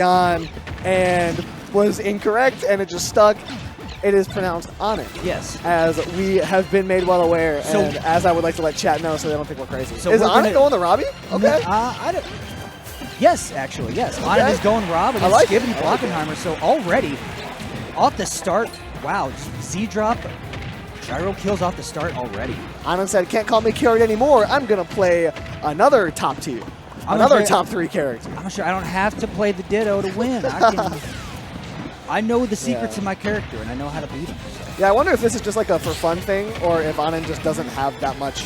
on and was incorrect, and it just stuck. It is pronounced Onin. Yes. As we have been made well aware, so, and as I would like to let chat know so they don't think we're crazy. So is Onin going the Robbie? Okay. I don't. Yes, actually, yes. Okay. Onin is going Rob against skibidi Blockenheimer. So already, off the start, wow, Z-drop, gyro kills off the start already. Onin said, can't call me carried anymore. I'm going to play another top tier. Another top 3 character. I'm sure I don't have to play the Ditto to win. I know the secrets of my character, and I know how to beat him. So. Yeah, I wonder if this is just like a for fun thing, or if Onin just doesn't have that much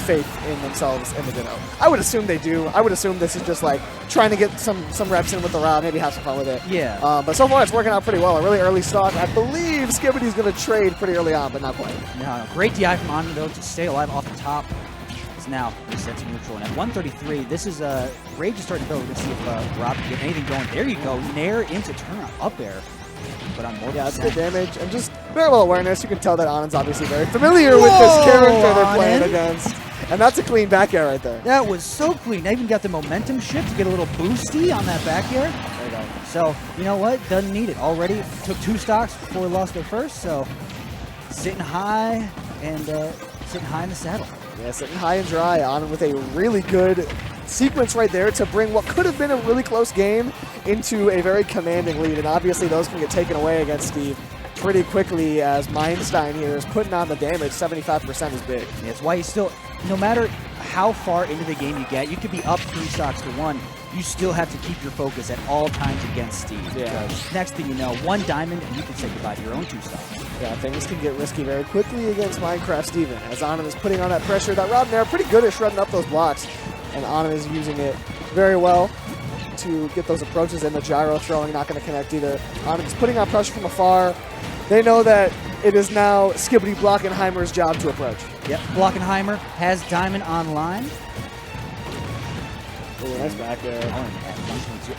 faith in themselves in the Ditto. I would assume they do. I would assume this is just like trying to get some reps in with the Rob, maybe have some fun with it. Yeah. But so far it's working out pretty well. A really early stock. I believe Skibidi's going to trade pretty early on, but not quite. No. Great DI from Onin, though, to stay alive off the top. It's now reset to neutral. And at 133, this is Rage is starting to go. Let's see if Rob can get anything going. There you go. Nair into turn up air. But on more it's good damage. And just very well awareness. You can tell that Onin's obviously very familiar with this character they're playing against. And that's a clean back air right there. That was so clean. I even got the momentum shift to get a little boosty on that back air. There you go. So, you know what? Doesn't need it. Already took 2 stocks before we lost their first. So, sitting high and sitting high in the saddle. Yeah, sitting high and dry. Onin with a really good sequence right there to bring what could have been a really close game into a very commanding lead. And obviously those can get taken away against Steve pretty quickly as Mindstein here is putting on the damage. 75% is big. Yeah, it's why you still, no matter how far into the game you get, you could be up 3 stocks to 1. You still have to keep your focus at all times against Steve. Yeah. Because next thing you know, 1 diamond and you can say goodbye to your own 2 stocks. Yeah, things can get risky very quickly against Minecraft Steven as Onin is putting on that pressure. That Rob Nair pretty good at shredding up those blocks, and Onin is using it very well to get those approaches in. The gyro throwing not going to connect either. Onin is putting on pressure from afar. They know that it is now skibidi Blockenheimer's job to approach. Yep, Blockenheimer has diamond online. Ooh, nice back there.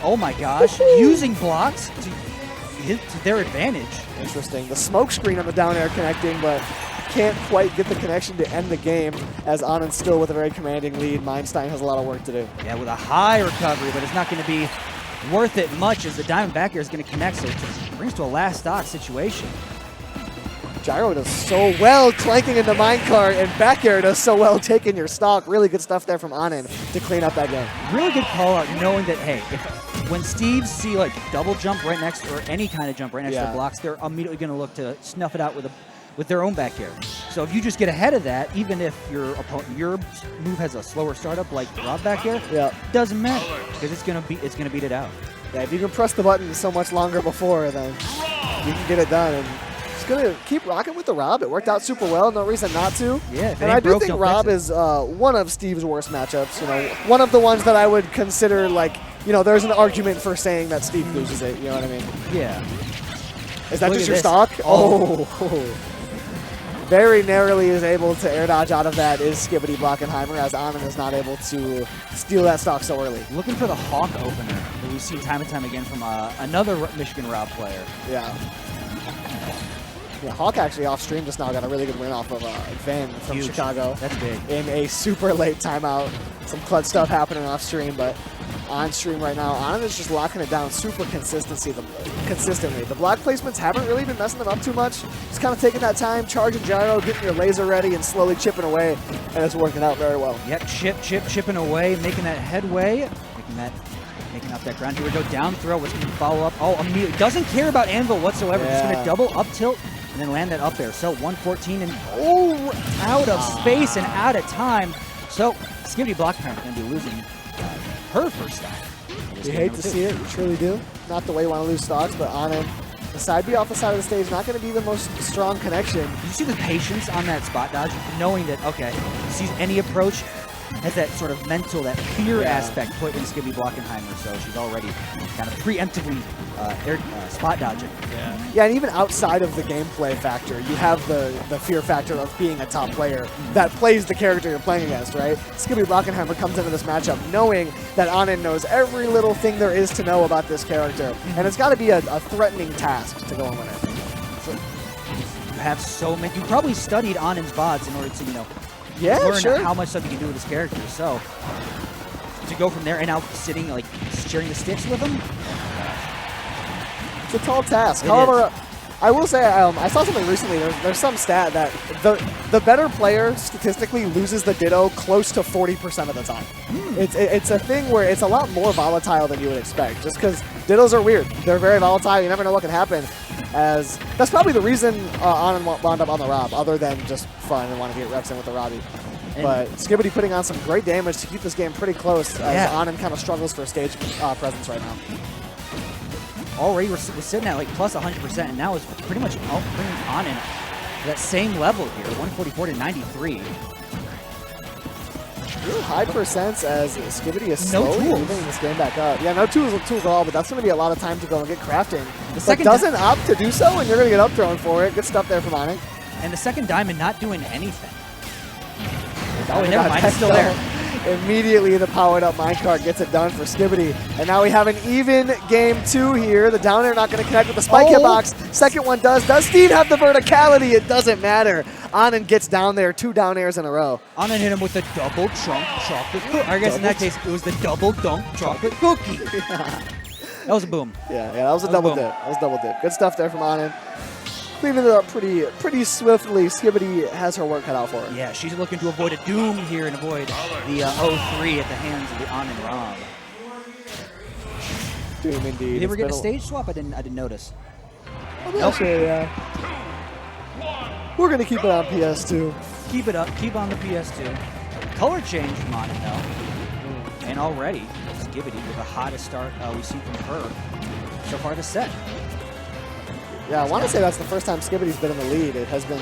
Oh my gosh, using blocks to their advantage. Interesting. The smoke screen on the down air connecting, but can't quite get the connection to end the game as Onin's still with a very commanding lead. Mindstein has a lot of work to do. Yeah, with a high recovery, but it's not going to be worth it much as the diamond back air is going to connect, so it brings to a last stock situation. Gyro does so well clanking into minecart, and back air does so well taking your stock. Really good stuff there from Onin to clean up that game. Really good call out, knowing that, hey, when Steves see like double jump right next, or any kind of jump right next to the blocks, they're immediately going to look to snuff it out with their own back air. So if you just get ahead of that, even if your move has a slower startup like Rob back air, doesn't matter because it's gonna beat it out. Yeah, if you can press the button so much longer before, then you can get it done. And just gonna keep rocking with the Rob. It worked out super well. No reason not to. Yeah, and I do think Rob is one of Steve's worst matchups. You know, one of the ones that I would consider like, you know, there's an argument for saying that Steve loses it. You know what I mean? Yeah. Is that just your stock? Oh. Very narrowly is able to air dodge out of that is skibidi Blockenheimer, as Onin is not able to steal that stock so early. Looking for the Hawk opener that we've seen time and time again from another Michigan Rob player. Yeah. Yeah, Hawk actually off stream just now got a really good win off of Vin from Chicago. That's big. In a super late timeout. Some clutch stuff happening off stream, but on stream right now, Onin is just locking it down super consistently. The block placements haven't really been messing them up too much. Just kind of taking that time, charging gyro, getting your laser ready, and slowly chipping away, and it's working out very well. Yep, chipping away, making that headway, making up that ground. Here we go, down throw, what's going to follow up? Oh, immediately, doesn't care about anvil whatsoever, just going to double up tilt, and then land that up there. So 114 and out of space and out of time. So skibidi Blockenheimer is going to be losing her first stock. You hate to see it, you truly do. Not the way you want to lose stocks, but Onin, the side B off the side of the stage, not going to be the most strong connection. Did you see the patience on that spot dodge? Knowing that, okay, sees any approach, has that sort of mental, that fear aspect put in skibidi Blockenheimer, so she's already kind of preemptively spot dodging. Yeah, and even outside of the gameplay factor, you have the fear factor of being a top player that plays the character you're playing against, right? skibidi Blockenheimer comes into this matchup knowing that Onin knows every little thing there is to know about this character, and it's got to be a threatening task to go and win it. So you have so many. You probably studied Onin's VODs in order to, you know, learn how much stuff you can do with this character. So to go from there and now sitting like sharing the sticks with him. It's a tall task. It However, is. I will say I saw something recently. There's some stat that the better player statistically loses the Ditto close to 40% of the time. It's a thing where it's a lot more volatile than you would expect, just because Dittos are weird. They're very volatile. You never know what can happen. As that's probably the reason Onin wound up on the Rob, other than just fun and wanting to get reps in with the Robbie. But skibidi putting on some great damage to keep this game pretty close, as Onin kind of struggles for stage presence right now. Already we're sitting at like plus 100%, and now it's pretty much bringing Onin to that same level here, 144 to 93. Really high percents as skibidi is No slowly tools. moving this game back up. Yeah, no tools at all, but that's going to be a lot of time to go and get crafting. But second doesn't opt to do so, and you're going to get up thrown for it. Good stuff there from Onin. And the second diamond not doing anything. Oh, never mind, it's still there. Immediately, the powered up minecart gets it done for skibidi. And now we have an even game 2 here. The down air not going to connect with the spike hitbox. Second one does. Does Steve have the verticality? It doesn't matter. Onin gets down there, 2 down airs in a row. Onin hit him with the double chunk chocolate cookie. I guess in that case, it was the double dunk chocolate cookie. That was a boom. Yeah, that was a double dip. That was double dip. Good stuff there from Onin. Cleaning it up pretty swiftly. Skibidi has her work cut out for her. Yeah, she's looking to avoid a doom here and avoid the 0-3 at the hands of the Onin Rob. Doom indeed. Did we get a stage swap? I didn't notice. Okay, yeah. We're gonna keep it on PS2. Keep it up. Keep on the PS2. Color change from Onin though, and already skibidi with the hottest start we've seen from her so far this set. Yeah, I want to say that's the first time skibidi's been in the lead. It has been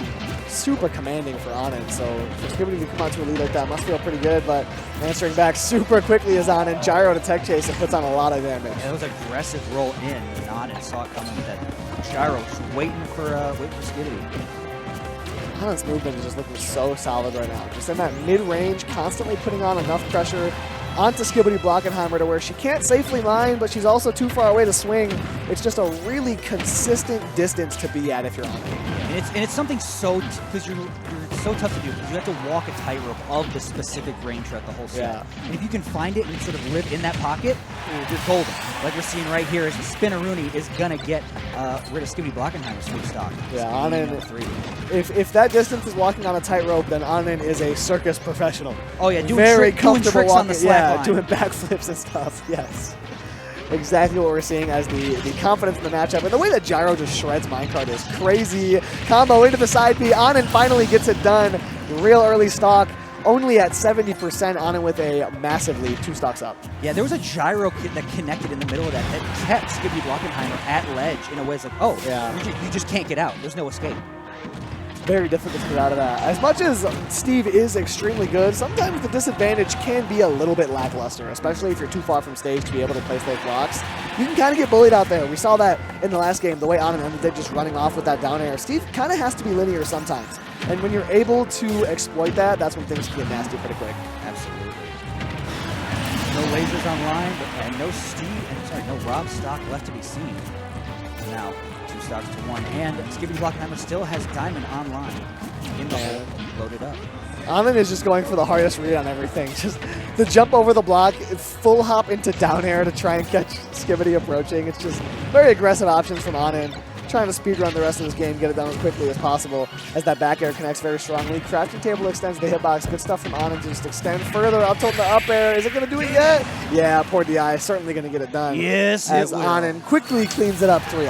super commanding for Onin, so for skibidi to come out to a lead like that must feel pretty good, but answering back super quickly is Onin. Gyro to tech chase and puts on a lot of damage. Yeah, that was aggressive roll in, and Onin saw it coming with that gyro, just waiting for skibidi. Onin's movement is just looking so solid right now. Just in that mid-range, constantly putting on enough pressure onto skibidi Blockenheimer to where she can't safely mine, but she's also too far away to swing. It's just a really consistent distance to be at if you're on it. And it's something so, because you're so tough to do, because you have to walk a tightrope of the specific range throughout the whole set. Yeah. And if you can find it and sort of live in that pocket, you're golden. Like we're seeing right here, is Spinaroonie is going to get rid of skibidi Blockenheimer's sweep stock. Yeah, Onin, if that distance is walking on a tightrope, then Onin is a circus professional. Oh yeah, doing tricks on the slack line. doing backflips and stuff, yes. Exactly what we're seeing as the confidence in the matchup. And the way that Gyro just shreds minecart is crazy. Combo into the side B. Onin finally gets it done. Real early stock. Only at 70%. Onin with a massive lead. 2 stocks up. Yeah, there was a gyro that connected in the middle of that kept skibidi Blockenheimer at ledge in a way it's like, oh, yeah, you just can't get out. There's no escape. Very difficult to get out of that. As much as Steve is extremely good, sometimes the disadvantage can be a little bit lackluster, especially if you're too far from stage to be able to place those blocks. You can kind of get bullied out there. We saw that in the last game, the way Onin ended it, just running off with that down air. Steve kind of has to be linear sometimes. And when you're able to exploit that, that's when things can get nasty pretty quick. Absolutely. No lasers online, and no Rob stock left to be seen. Now, 2 stocks to 1, and skibidi Blockenheimer still has diamond online in the hole, loaded up. Onin is just going for the hardest read on everything. Just the jump over the block, full hop into down air to try and catch skibidi approaching. It's just very aggressive options from Onin. Trying to speedrun the rest of this game, get it done as quickly as possible as that back air connects very strongly. Crafting table extends the hitbox. Good stuff from Onin to just extend further up tilt the up air. Is it going to do it yet? Yeah, poor DI. Certainly going to get it done. Yes, as it will. Onin quickly cleans it up 3-0.